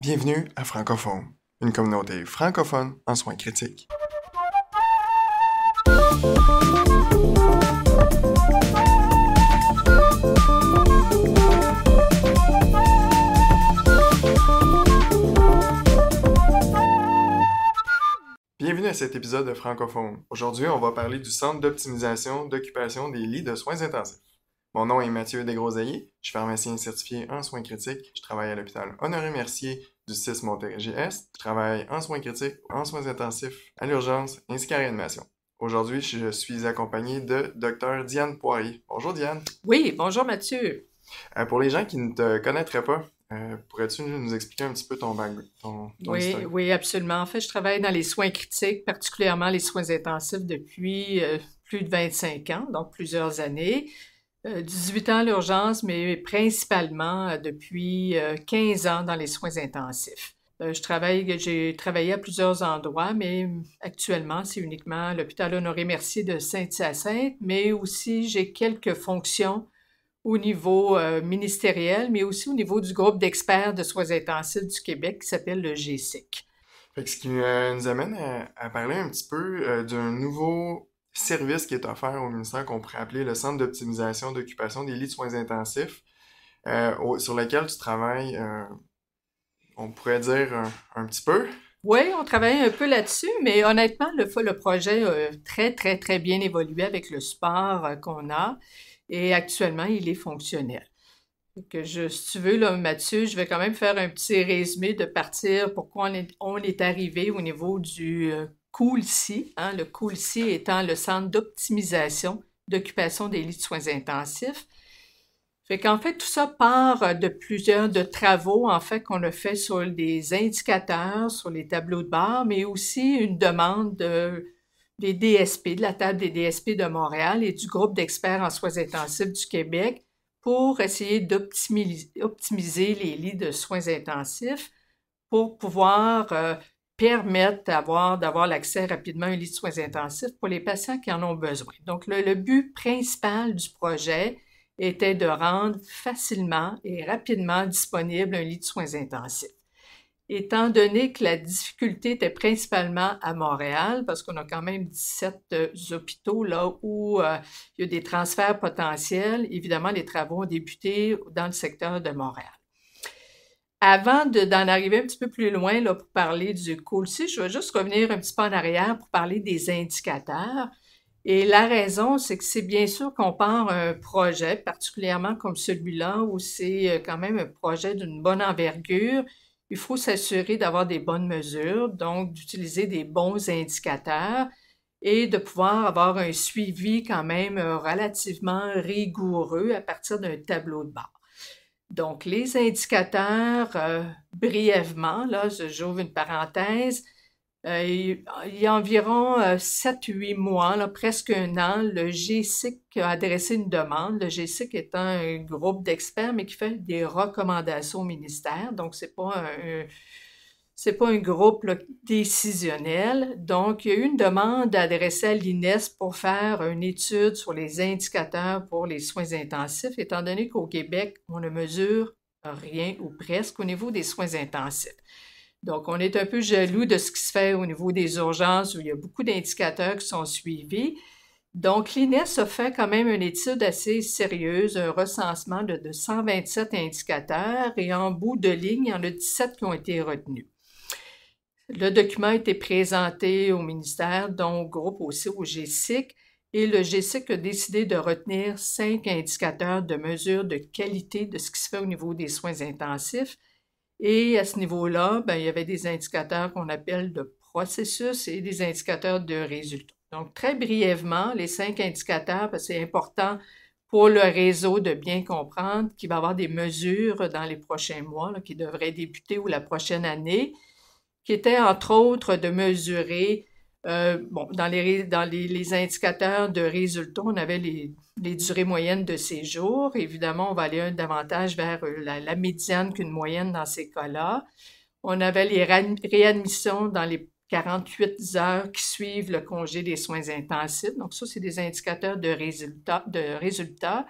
Bienvenue à Francophone, une communauté francophone en soins critiques. Bienvenue à cet épisode de Francophone. Aujourd'hui, on va parler du Centre d'optimisation d'occupation des lits de soins intensifs. Mon nom est Mathieu Desgroseilliers, je suis pharmacien certifié en soins critiques. Je travaille à l'hôpital Honoré-Mercier du 6 Montérégie-Est. Je travaille en soins critiques, en soins intensifs, à l'urgence ainsi qu'à réanimation. Aujourd'hui, je suis accompagné de Dr Diane Poirier. Bonjour Diane. Oui, bonjour Mathieu. Pour les gens qui ne te connaîtraient pas, pourrais-tu nous expliquer un petit peu ton Oui, historique? oui, absolument. En fait, je travaille dans les soins critiques, particulièrement les soins intensifs depuis plus de 25 ans, donc plusieurs années. 18 ans à l'urgence, mais principalement depuis 15 ans dans les soins intensifs. J'ai travaillé à plusieurs endroits, mais actuellement, c'est uniquement l'hôpital Honoré-Mercier de Saint-Hyacinthe, mais aussi j'ai quelques fonctions au niveau ministériel, mais aussi au niveau du groupe d'experts de soins intensifs du Québec qui s'appelle le GSIC. Fait que ce qui nous amène à parler un petit peu d'un nouveau service qui est offert au ministère qu'on pourrait appeler le Centre d'optimisation d'occupation des lits de soins intensifs, sur lequel tu travailles, on pourrait dire un petit peu. Oui, on travaille un peu là-dessus, mais honnêtement, le projet a très bien évolué avec le support qu'on a et actuellement, il est fonctionnel. Si tu veux, là, Mathieu, je vais quand même faire un petit résumé de partir pourquoi on est arrivé au niveau du COOLSI, hein, le COOLSI étant le Centre d'optimisation d'occupation des lits de soins intensifs. Fait qu'en fait, tout ça part de plusieurs travaux, en fait, qu'on a fait sur des indicateurs, sur les tableaux de bord, mais aussi une demande des DSP, de la table des DSP de Montréal et du groupe d'experts en soins intensifs du Québec pour essayer d'optimiser les lits de soins intensifs pour pouvoir permettre d'avoir l'accès rapidement à un lit de soins intensifs pour les patients qui en ont besoin. Donc, le but principal du projet était de rendre facilement et rapidement disponible un lit de soins intensifs. Étant donné que la difficulté était principalement à Montréal, parce qu'on a quand même 17 hôpitaux là où il y a des transferts potentiels, évidemment, les travaux ont débuté dans le secteur de Montréal. Avant d'en arriver un petit peu plus loin là, pour parler du COOLSI, je vais juste revenir un petit peu en arrière pour parler des indicateurs. Et la raison, c'est que c'est bien sûr qu'on part un projet, particulièrement comme celui-là, où c'est quand même un projet d'une bonne envergure. Il faut s'assurer d'avoir des bonnes mesures, donc d'utiliser des bons indicateurs et de pouvoir avoir un suivi quand même relativement rigoureux à partir d'un tableau de bord. Donc, les indicateurs, brièvement, là, j'ouvre une parenthèse, il y a environ 7-8 mois, là, presque un an, le GSIC a adressé une demande. Le GSIC étant un groupe d'experts, mais qui fait des recommandations au ministère. Donc, c'est pas un groupe là, décisionnel. Donc, il y a eu une demande adressée à l'INES pour faire une étude sur les indicateurs pour les soins intensifs, étant donné qu'au Québec, on ne mesure rien ou presque au niveau des soins intensifs. Donc, on est un peu jaloux de ce qui se fait au niveau des urgences où il y a beaucoup d'indicateurs qui sont suivis. Donc, l'INES a fait quand même une étude assez sérieuse, un recensement de 127 indicateurs et en bout de ligne, il y en a 17 qui ont été retenus. Le document a été présenté au ministère, dont au groupe aussi au GSIC, et le GSIC a décidé de retenir 5 indicateurs de mesure de qualité de ce qui se fait au niveau des soins intensifs. Et à ce niveau-là, il y avait des indicateurs qu'on appelle de processus et des indicateurs de résultats. Donc, très brièvement, les 5 indicateurs, parce que c'est important pour le réseau de bien comprendre qu'il va y avoir des mesures dans les prochains mois là, qui devraient débuter ou la prochaine année, qui étaient entre autres de mesurer, dans les indicateurs de résultats, on avait les durées moyennes de séjour. Évidemment, on va aller davantage vers la médiane qu'une moyenne dans ces cas-là. On avait les réadmissions dans les 48 heures qui suivent le congé des soins intensifs. Donc ça, c'est des indicateurs de résultats.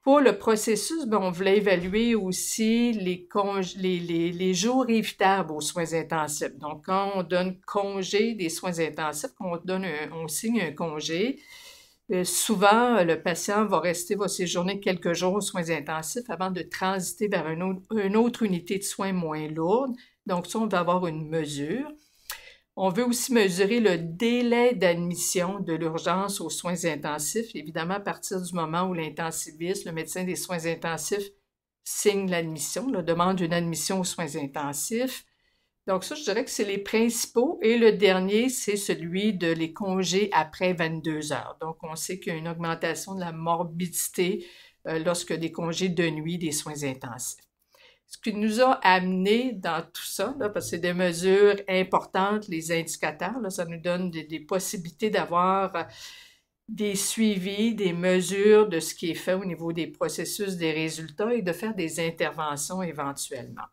Pour le processus, ben, on voulait évaluer aussi les jours évitables aux soins intensifs. Donc, quand on donne congé des soins intensifs, on signe un congé, souvent, le patient va séjourner quelques jours aux soins intensifs avant de transiter vers une autre unité de soins moins lourde. Donc, ça, on va avoir une mesure. On veut aussi mesurer le délai d'admission de l'urgence aux soins intensifs, évidemment à partir du moment où l'intensiviste, le médecin des soins intensifs, signe l'admission, demande une admission aux soins intensifs. Donc ça, je dirais que c'est les principaux. Et le dernier, c'est celui de les congés après 22 heures. Donc on sait qu'il y a une augmentation de la morbidité lorsque des congés de nuit des soins intensifs. Ce qui nous a amené dans tout ça, là, parce que c'est des mesures importantes, les indicateurs, là, ça nous donne des possibilités d'avoir des suivis, des mesures de ce qui est fait au niveau des processus, des résultats et de faire des interventions éventuellement.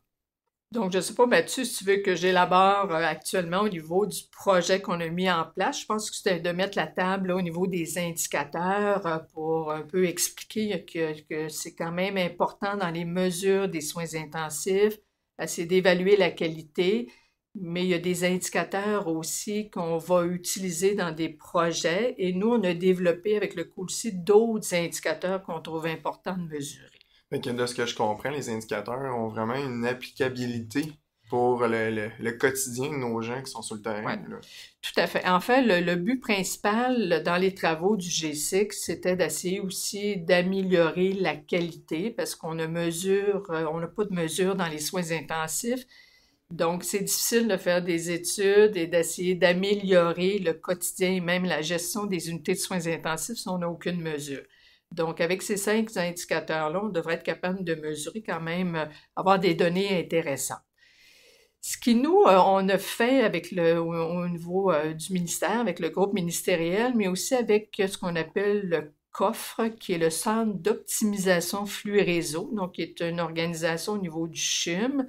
Donc, je ne sais pas, Mathieu, si tu veux que j'élabore actuellement au niveau du projet qu'on a mis en place. Je pense que c'était de mettre la table là, au niveau des indicateurs pour un peu expliquer que c'est quand même important dans les mesures des soins intensifs, c'est d'évaluer la qualité, mais il y a des indicateurs aussi qu'on va utiliser dans des projets. Et nous, on a développé avec le COOLSI d'autres indicateurs qu'on trouve importants de mesurer. Fait que de ce que je comprends, les indicateurs ont vraiment une applicabilité pour le quotidien de nos gens qui sont sur le terrain. Ouais, là. tout à fait. En fait, le but principal dans les travaux du G6, c'était d'essayer aussi d'améliorer la qualité parce on n'a pas de mesure dans les soins intensifs. Donc, c'est difficile de faire des études et d'essayer d'améliorer le quotidien et même la gestion des unités de soins intensifs si on n'a aucune mesure. Donc, avec ces 5 indicateurs-là, on devrait être capable de mesurer quand même, avoir des données intéressantes. Ce qui on a fait au niveau du ministère, avec le groupe ministériel, mais aussi avec ce qu'on appelle le COFRE, qui est le Centre d'optimisation flux et réseau, donc qui est une organisation au niveau du CHUM.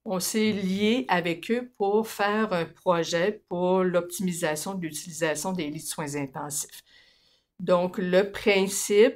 On s'est lié avec eux pour faire un projet pour l'optimisation de l'utilisation des lits de soins intensifs. Donc, le principe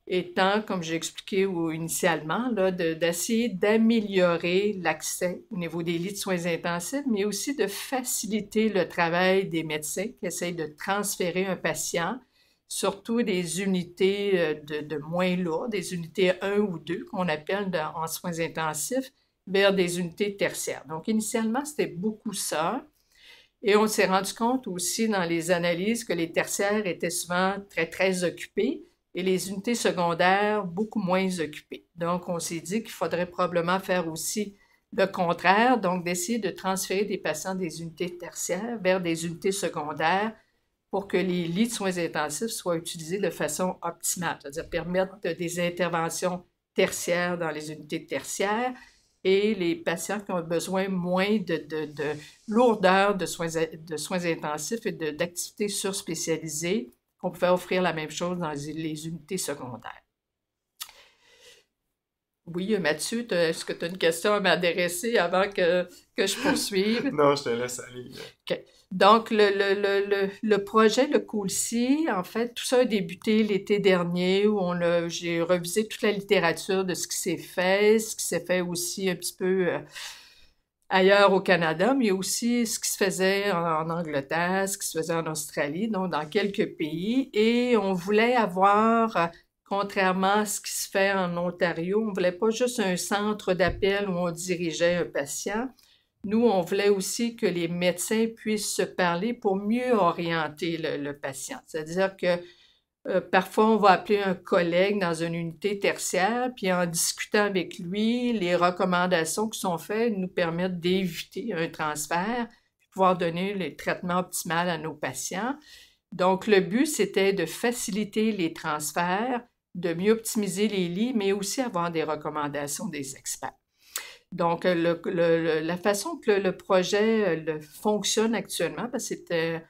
étant, comme j'ai expliqué initialement, d'essayer d'améliorer l'accès au niveau des lits de soins intensifs, mais aussi de faciliter le travail des médecins qui essayent de transférer un patient, surtout des unités de moins lourds, des unités 1 ou 2 qu'on appelle en soins intensifs, vers des unités tertiaires. Donc, initialement, c'était beaucoup ça. Et on s'est rendu compte aussi dans les analyses que les tertiaires étaient souvent très, très occupés et les unités secondaires beaucoup moins occupées. Donc, on s'est dit qu'il faudrait probablement faire aussi le contraire, donc d'essayer de transférer des patients des unités tertiaires vers des unités secondaires pour que les lits de soins intensifs soient utilisés de façon optimale, c'est-à-dire permettre des interventions tertiaires dans les unités tertiaires et les patients qui ont besoin moins de lourdeur de soins intensifs et d'activités surspécialisées, qu'on pouvait offrir la même chose dans les unités secondaires. Oui, Mathieu, est-ce que tu as une question à m'adresser avant que je poursuive? Non, je te laisse aller. OK. Donc, le projet, le COOLSI, en fait, tout ça a débuté l'été dernier où j'ai revisé toute la littérature de ce qui s'est fait aussi un petit peu ailleurs au Canada, mais aussi ce qui se faisait en Angleterre, ce qui se faisait en Australie, donc dans quelques pays. Et on voulait avoir, contrairement à ce qui se fait en Ontario, on voulait pas juste un centre d'appel où on dirigeait un patient. Nous, on voulait aussi que les médecins puissent se parler pour mieux orienter le patient. C'est-à-dire que parfois, on va appeler un collègue dans une unité tertiaire, puis en discutant avec lui, les recommandations qui sont faites nous permettent d'éviter un transfert, puis pouvoir donner le traitement optimal à nos patients. Donc, le but, c'était de faciliter les transferts, de mieux optimiser les lits, mais aussi avoir des recommandations des experts. Donc, la façon que le projet fonctionne actuellement, parce que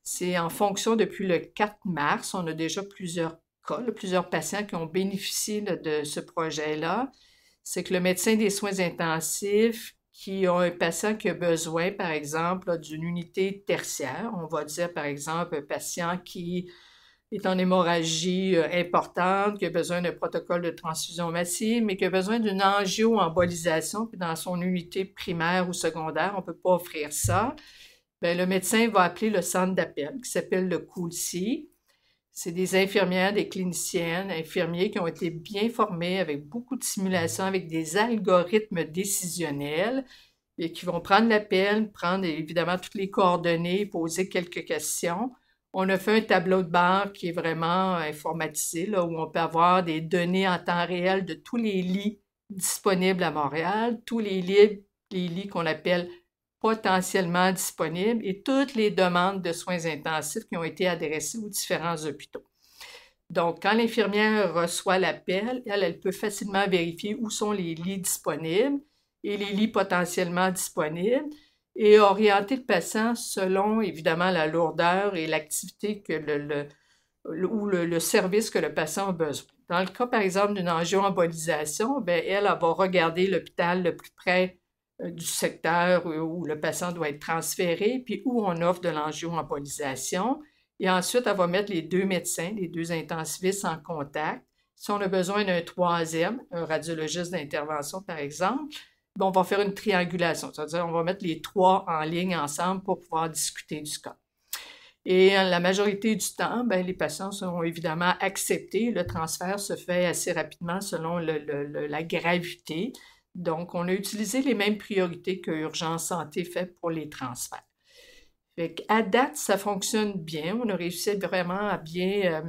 c'est en fonction depuis le 4 mars, on a déjà plusieurs cas, plusieurs patients qui ont bénéficié de ce projet-là. C'est que le médecin des soins intensifs qui a un patient qui a besoin, par exemple, d'une unité tertiaire, on va dire par exemple un patient qui est en hémorragie importante, qui a besoin d'un protocole de transfusion massive, mais qui a besoin d'une angio-embolisation, puis dans son unité primaire ou secondaire, on ne peut pas offrir ça, bien, le médecin va appeler le centre d'appel, qui s'appelle le COOLSI. C'est des infirmières, des cliniciennes, infirmiers qui ont été bien formés avec beaucoup de simulations, avec des algorithmes décisionnels, et qui vont prendre l'appel, prendre évidemment toutes les coordonnées, poser quelques questions. On a fait un tableau de bord qui est vraiment informatisé, là, où on peut avoir des données en temps réel de tous les lits disponibles à Montréal, tous les lits qu'on appelle potentiellement disponibles et toutes les demandes de soins intensifs qui ont été adressées aux différents hôpitaux. Donc, quand l'infirmière reçoit l'appel, elle peut facilement vérifier où sont les lits disponibles et les lits potentiellement disponibles et orienter le patient selon, évidemment, la lourdeur et l'activité que le service que le patient a besoin. Dans le cas, par exemple, d'une angio-embolisation, bien, elle va regarder l'hôpital le plus près du secteur où le patient doit être transféré, puis où on offre de l'angio-embolisation. Et ensuite, elle va mettre les deux médecins, les deux intensivistes en contact. Si on a besoin d'un troisième, un radiologiste d'intervention, par exemple, on va faire une triangulation, c'est-à-dire on va mettre les trois en ligne ensemble pour pouvoir discuter du cas. Et la majorité du temps, bien, les patients sont évidemment acceptés. Le transfert se fait assez rapidement selon la gravité. Donc, on a utilisé les mêmes priorités que Urgence Santé fait pour les transferts. À date, ça fonctionne bien. On a réussi vraiment à bien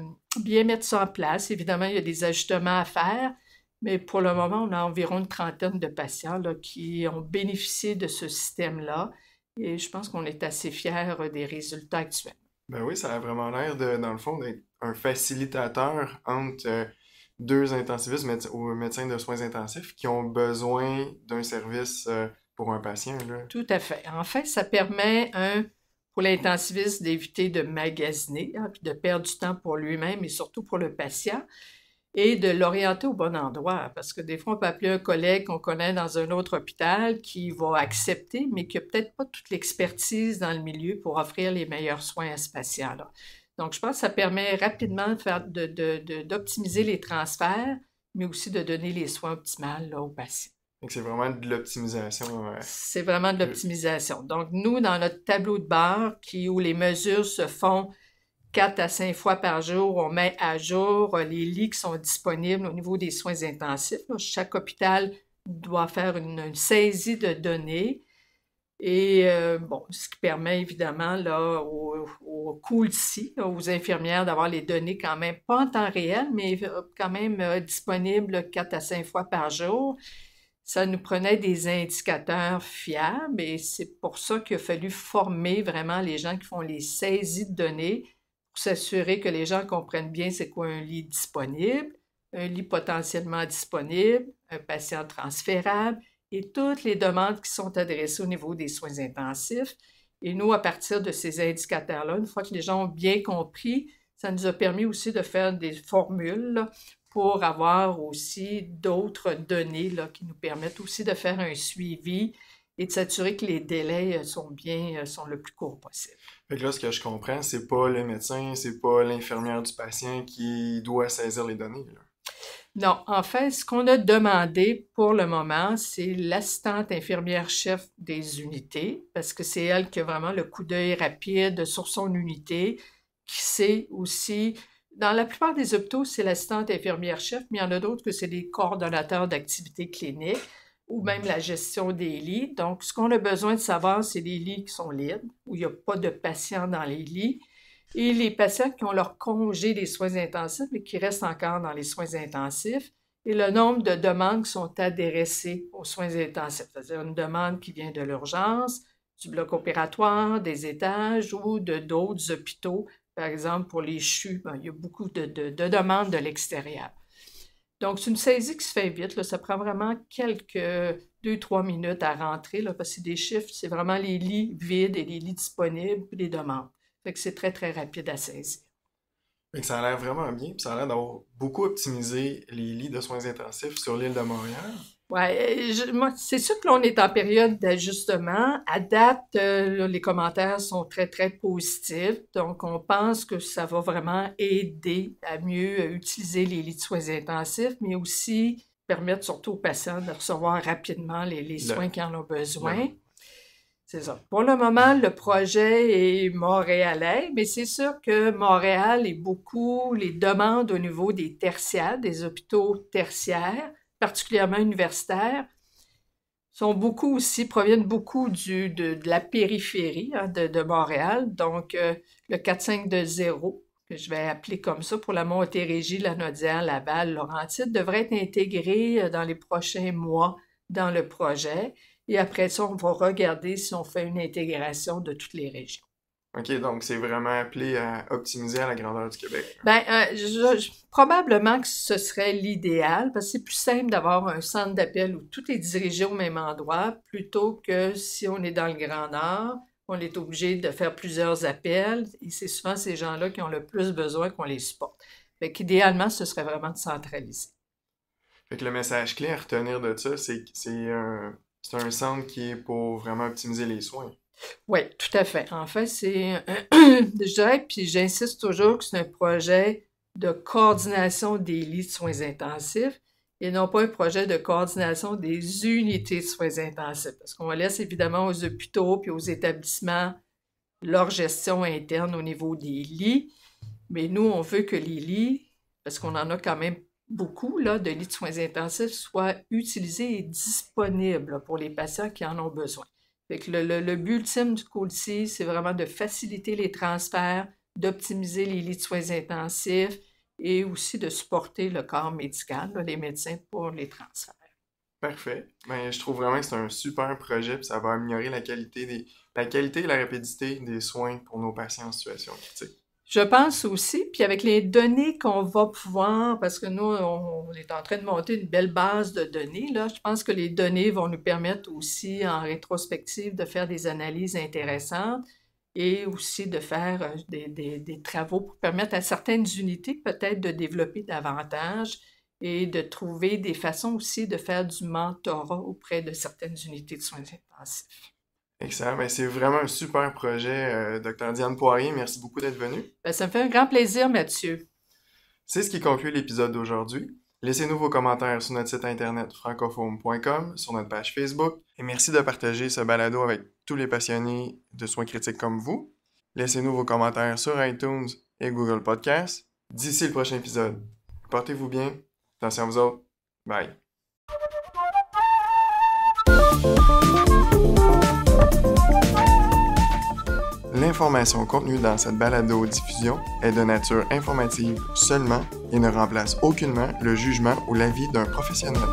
mettre ça en place. Évidemment, il y a des ajustements à faire, mais pour le moment, on a environ une trentaine de patients là, qui ont bénéficié de ce système-là. Et je pense qu'on est assez fiers des résultats actuels. Ben oui, ça a vraiment l'air, dans le fond, d'être un facilitateur entre deux intensivistes ou médecins de soins intensifs qui ont besoin d'un service pour un patient, là. Tout à fait. En fait, ça permet, pour l'intensiviste d'éviter de magasiner, puis de perdre du temps pour lui-même et surtout pour le patient, et de l'orienter au bon endroit. Parce que des fois, on peut appeler un collègue qu'on connaît dans un autre hôpital qui va accepter, mais qui n'a peut-être pas toute l'expertise dans le milieu pour offrir les meilleurs soins à ce patient-là. Donc, je pense que ça permet rapidement d'optimiser les transferts, mais aussi de donner les soins optimaux là, aux patients. Donc, c'est vraiment de l'optimisation. C'est vraiment de l'optimisation. Donc, nous, dans notre tableau de bord, où les mesures se font 4 à 5 fois par jour, on met à jour les lits qui sont disponibles au niveau des soins intensifs. Chaque hôpital doit faire une saisie de données. Et ce qui permet évidemment là, au COOLSI, aux infirmières d'avoir les données quand même, pas en temps réel, mais quand même disponibles 4 à 5 fois par jour. Ça nous prenait des indicateurs fiables et c'est pour ça qu'il a fallu former vraiment les gens qui font les saisies de données pour s'assurer que les gens comprennent bien c'est quoi un lit disponible, un lit potentiellement disponible, un patient transférable et toutes les demandes qui sont adressées au niveau des soins intensifs. Et nous, à partir de ces indicateurs-là, une fois que les gens ont bien compris, ça nous a permis aussi de faire des formules là, pour avoir aussi d'autres données là, qui nous permettent aussi de faire un suivi et de s'assurer que les délais sont le plus court possible. Fait que là, ce que je comprends, c'est pas le médecin, c'est pas l'infirmière du patient qui doit saisir les données, là. Non, en fait, ce qu'on a demandé pour le moment, c'est l'assistante infirmière-chef des unités, parce que c'est elle qui a vraiment le coup d'œil rapide sur son unité, qui sait aussi, dans la plupart des hôpitaux, c'est l'assistante infirmière-chef, mais il y en a d'autres que c'est les coordonnateurs d'activités cliniques ou même la gestion des lits. Donc, ce qu'on a besoin de savoir, c'est les lits qui sont libres, où il n'y a pas de patients dans les lits, et les patients qui ont leur congé des soins intensifs, mais qui restent encore dans les soins intensifs, et le nombre de demandes qui sont adressées aux soins intensifs, c'est-à-dire une demande qui vient de l'urgence, du bloc opératoire, des étages ou d'autres hôpitaux. Par exemple, pour les CHU, il y a beaucoup de demandes de l'extérieur. Donc, c'est une saisie qui se fait vite, là. Ça prend vraiment quelques 2-3 minutes à rentrer, là, parce que c'est des chiffres, c'est vraiment les lits vides et les lits disponibles, puis les demandes. Fait que c'est très, très rapide à saisir. Fait que ça a l'air vraiment bien, puis ça a l'air d'avoir beaucoup optimisé les lits de soins intensifs sur l'île de Montréal. Ouais, moi, c'est sûr que l'on est en période d'ajustement. À date, là, les commentaires sont très, très positifs. Donc, on pense que ça va vraiment aider à mieux utiliser les lits de soins intensifs, mais aussi permettre surtout aux patients de recevoir rapidement les soins qu'ils en ont besoin. C'est ça. Pour le moment, le projet est montréalais, mais c'est sûr que Montréal est beaucoup les demandes au niveau des tertiaires, des hôpitaux tertiaires, particulièrement universitaires, proviennent beaucoup de la périphérie de Montréal. Donc, le 4-5-2-0, que je vais appeler comme ça pour la Montérégie, la Naudière, Laval, Laurentide, devrait être intégré dans les prochains mois dans le projet. Et après ça, on va regarder si on fait une intégration de toutes les régions. OK, donc c'est vraiment appelé à optimiser à la grandeur du Québec. Probablement que ce serait l'idéal, parce que c'est plus simple d'avoir un centre d'appel où tout est dirigé au même endroit, plutôt que si on est dans le Grand Nord, on est obligé de faire plusieurs appels, et c'est souvent ces gens-là qui ont le plus besoin qu'on les supporte. Fait qu'idéalement, ce serait vraiment de centraliser. Fait que le message clé à retenir de ça, c'est que c'est un centre qui est pour vraiment optimiser les soins. Oui, tout à fait. En fait, je dirais, puis j'insiste toujours que c'est un projet de coordination des lits de soins intensifs et non pas un projet de coordination des unités de soins intensifs. Parce qu'on laisse évidemment aux hôpitaux puis aux établissements leur gestion interne au niveau des lits, mais nous, on veut que les lits, parce qu'on en a quand même beaucoup là, de lits de soins intensifs, soient utilisés et disponibles pour les patients qui en ont besoin. Fait que le but ultime du COLSI, c'est vraiment de faciliter les transferts, d'optimiser les lits de soins intensifs et aussi de supporter le corps médical, là, les médecins pour les transferts. Parfait. Ben, je trouve vraiment que c'est un super projet, puis ça va améliorer la qualité et la rapidité des soins pour nos patients en situation critique. Je pense aussi, puis avec les données qu'on va pouvoir, parce que nous, on est en train de monter une belle base de données, là, je pense que les données vont nous permettre aussi, en rétrospective, de faire des analyses intéressantes et aussi de faire des travaux pour permettre à certaines unités peut-être de développer davantage et de trouver des façons aussi de faire du mentorat auprès de certaines unités de soins intensifs. Excellent. Ben, c'est vraiment un super projet, Dr. Diane Poirier. Merci beaucoup d'être venue. Ben, ça me fait un grand plaisir, Mathieu. C'est ce qui conclut l'épisode d'aujourd'hui. Laissez-nous vos commentaires sur notre site internet francophone.com, sur notre page Facebook, et merci de partager ce balado avec tous les passionnés de soins critiques comme vous. Laissez-nous vos commentaires sur iTunes et Google Podcasts. D'ici le prochain épisode, portez-vous bien. Attention à vous autres. Bye. L'information contenue dans cette balado-diffusion est de nature informative seulement et ne remplace aucunement le jugement ou l'avis d'un professionnel.